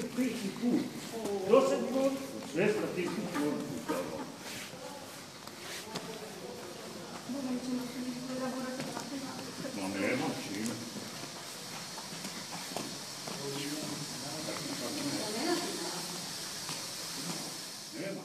peti put. Došli put, 200.000 put. No nema, čime. Nema.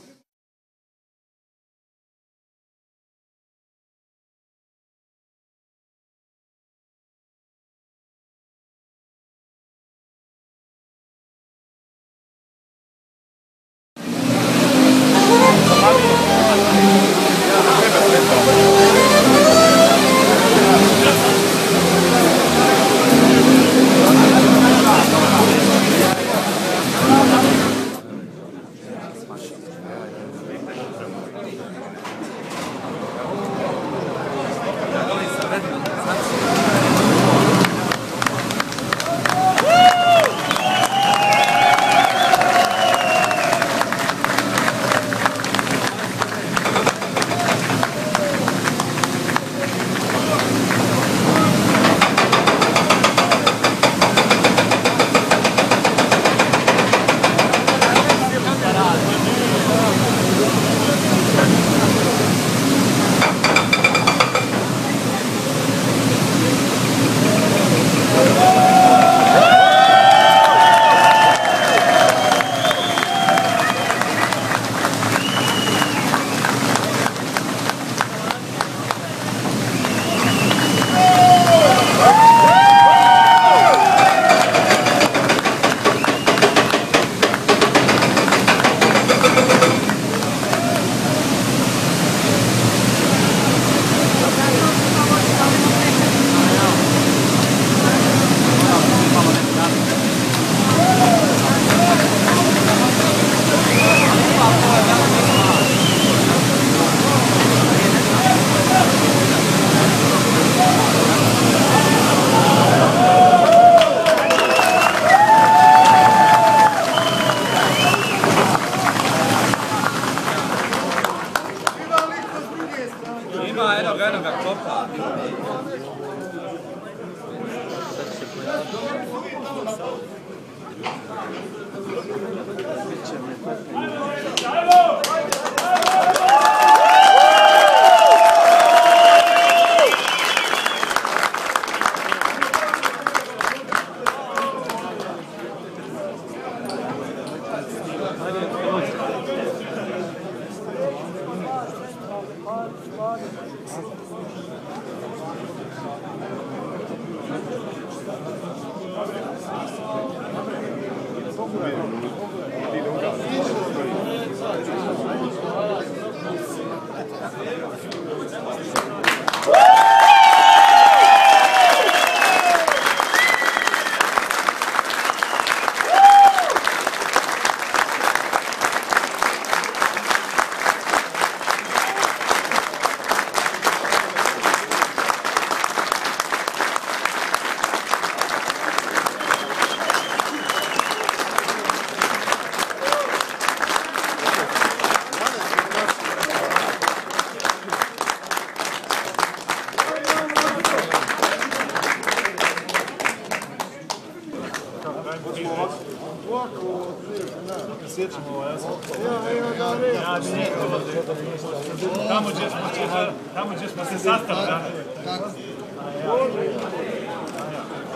Tamo gdje smo se sastali, da?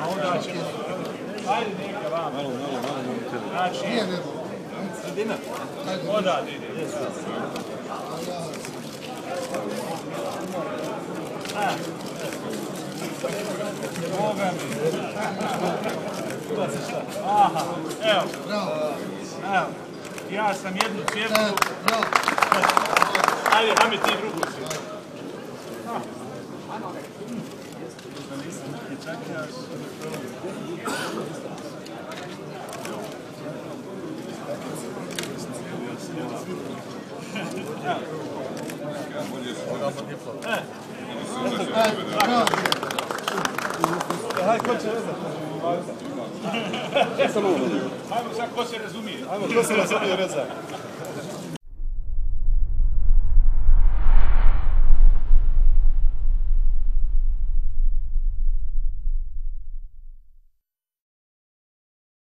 A onda ćemo... Ajde neka vam. Znači... Sredina? Odad ide. Boga mi. Aha, evo. Evo. Ja sam jednu cijepu. Ajde, Hamid, ti drugu si. Hajde, ko će rezati? Ajmo sad, ko se razumije? Ajmo, ko se razumije rezati?